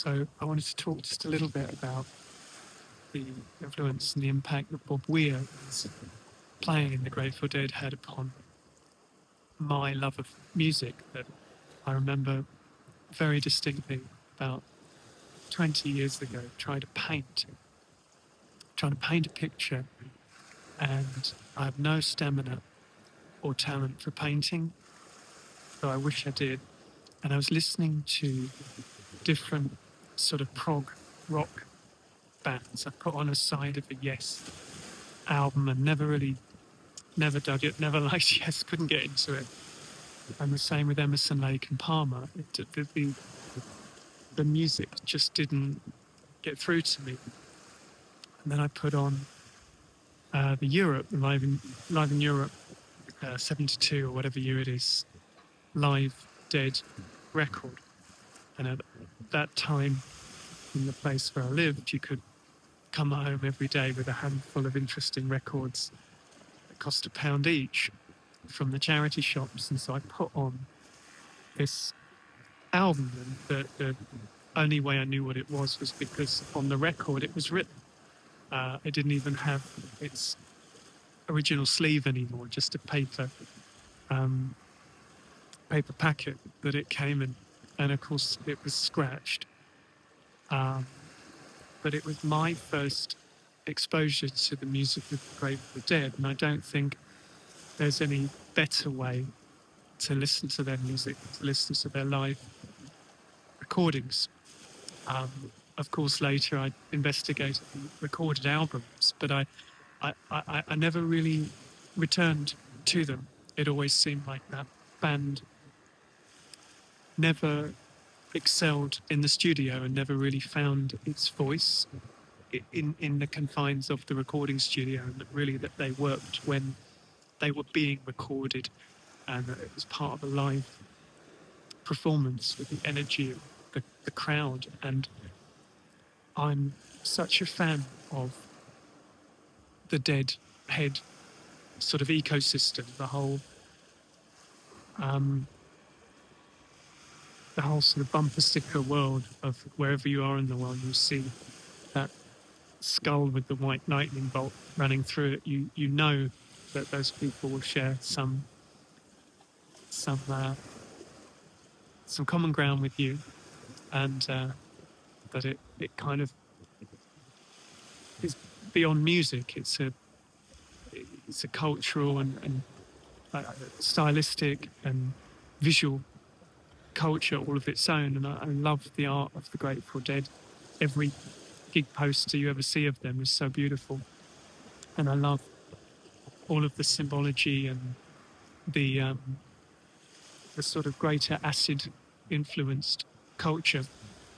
So I wanted to talk just a little bit about the influence and the impact that Bob Weir playing in the Grateful Dead had upon my love of music that I remember very distinctly about 20 years ago trying to paint a picture, and I have no stamina or talent for painting, though I wish I did. And I was listening to different sort of prog rock bands. I put on a side of a Yes album and never dug it, never liked Yes, couldn't get into it. And the same with Emerson, Lake and Palmer. The music just didn't get through to me. And then I put on the Live in Europe 72 or whatever year it is, Live Dead record. And at that time, in the place where I lived, you could come home every day with a handful of interesting records that cost £1 each from the charity shops. And so I put on this album, and the only way I knew what it was because on the record it was written. It didn't even have its original sleeve anymore, just a paper packet that it came in, and of course it was scratched. But it was my first exposure to the music of the Grateful Dead, and I don't think there's any better way to listen to their music, to listen to their live recordings. Of course, later I investigated the recorded albums, but I never really returned to them. It always seemed like that band never excelled in the studio and never really found its voice in the confines of the recording studio, and that they worked when they were being recorded, and that it was part of a live performance with the energy of the crowd. And I'm such a fan of the Deadhead sort of ecosystem, the whole sort of bumper sticker world of wherever you are in the world, you see that skull with the white lightning bolt running through it. You know that those people will share some common ground with you, and that it kind of is beyond music. It's a cultural and stylistic and visual culture all of its own, and I love the art of the Grateful Dead. Every gig poster you ever see of them is so beautiful, and I love all of the symbology and the sort of greater acid influenced culture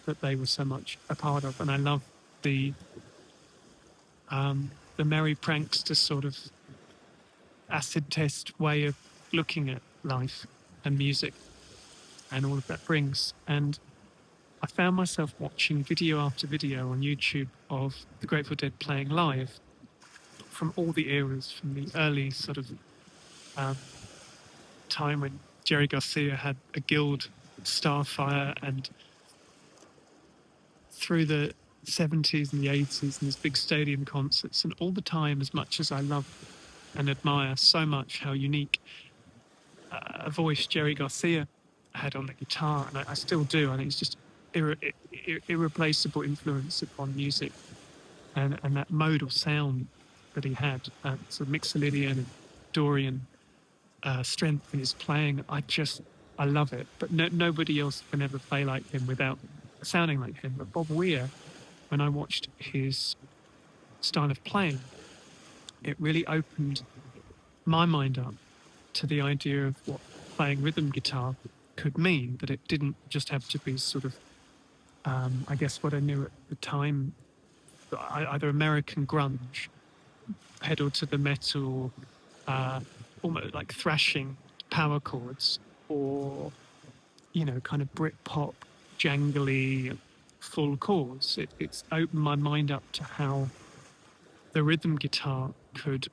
that they were so much a part of. And I love the merry prankster sort of acid test way of looking at life and music and all of that brings. And I found myself watching video after video on YouTube of the Grateful Dead playing live from all the eras, from the early sort of time when Jerry Garcia had a guild, Starfire, and through the 70s and the 80s and these big stadium concerts, and all the time, as much as I love and admire so much how unique a voice Jerry Garcia had on the guitar, and I still do. I think it's just irreplaceable influence upon music, and that modal sound that he had, sort of Mixolydian and Dorian strength in his playing. I love it. But nobody else can ever play like him without sounding like him. But Bob Weir, when I watched his style of playing, it really opened my mind up to the idea of what playing rhythm guitar could mean, that it didn't just have to be sort of, I guess what I knew at the time, either American grunge, pedal to the metal, almost like thrashing power chords, or, kind of Britpop, jangly, full chords. It's opened my mind up to how the rhythm guitar could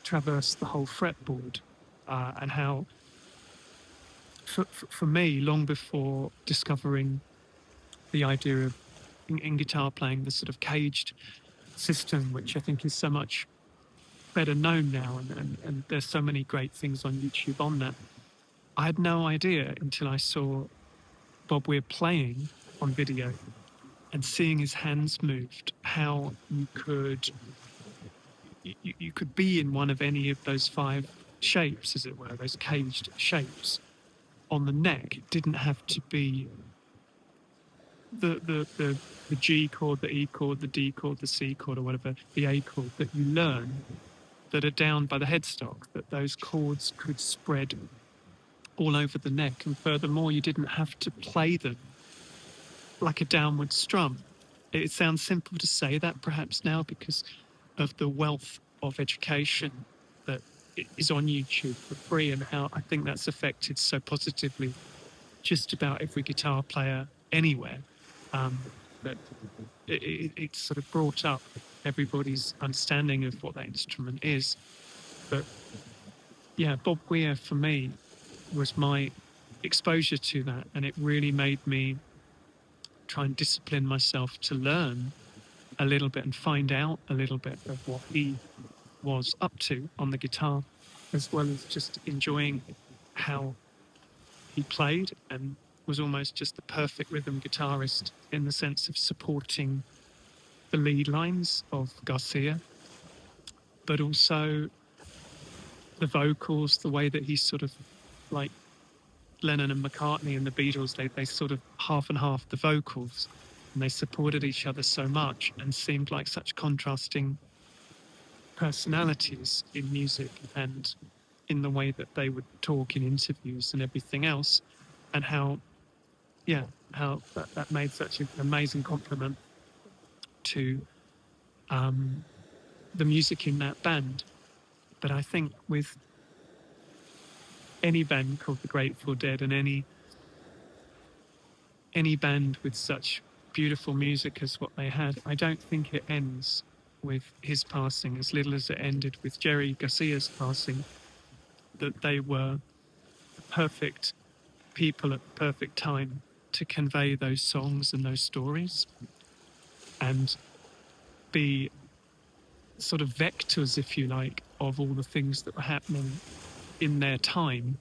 traverse the whole fretboard, and how, for me, long before discovering the idea of in guitar playing, the sort of caged system, which I think is so much better known now, and there's so many great things on YouTube on that. I had no idea until I saw Bob Weir playing on video and seeing his hands moved, how you could be in one of any of those five shapes, as it were, those caged shapes on the neck. It didn't have to be the G chord, the E chord, the D chord, the C chord, or whatever, the A chord that you learn that are down by the headstock, that those chords could spread all over the neck. And furthermore, you didn't have to play them like a downward strum. It sounds simple to say that perhaps now because of the wealth of education that is on YouTube for free, and how I think that's affected so positively just about every guitar player anywhere. That it's sort of brought up everybody's understanding of what that instrument is. But yeah, Bob Weir for me was my exposure to that, and it really made me try and discipline myself to learn a little bit and find out a little bit of what he was up to on the guitar, as well as just enjoying how he played and was almost just the perfect rhythm guitarist in the sense of supporting the lead lines of Garcia, but also the vocals, the way that he sort of, like Lennon and McCartney and the Beatles, they sort of half and half the vocals, and they supported each other so much and seemed like such contrasting personalities in music and in the way that they would talk in interviews and everything else, and how that made such an amazing compliment to the music in that band. But I think with any band called the Grateful Dead, and any band with such beautiful music as what they had, I don't think it ends with his passing, as little as it ended with Jerry Garcia's passing, that they were the perfect people at the perfect time to convey those songs and those stories and be sort of vectors, if you like, of all the things that were happening in their time,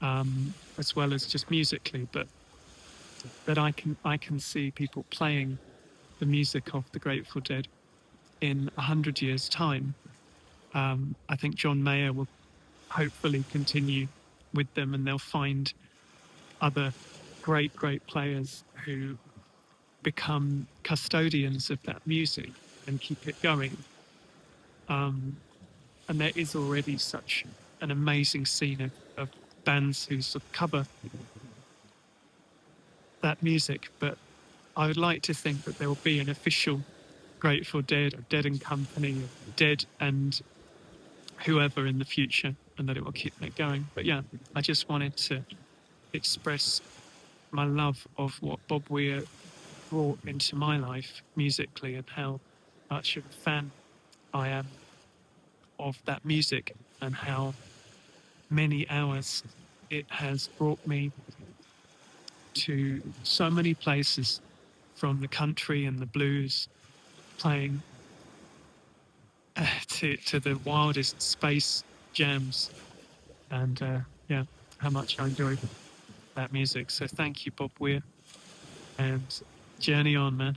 as well as just musically. But that I can see people playing the music of the Grateful Dead in 100 years' time. I think John Mayer will hopefully continue with them, and they'll find other great players who become custodians of that music and keep it going. And there is already such an amazing scene of bands who sort of cover that music, but I would like to think that there will be an official Grateful Dead, or Dead and Company, or Dead and whoever in the future, and that it will keep it going. But yeah, I just wanted to express my love of what Bob Weir brought into my life musically, and how much of a fan I am of that music, and how many hours it has brought me to so many places, from the country and the blues, playing to the wildest space jams, and yeah, how much I enjoy that music. So thank you, Bob Weir, and journey on, man.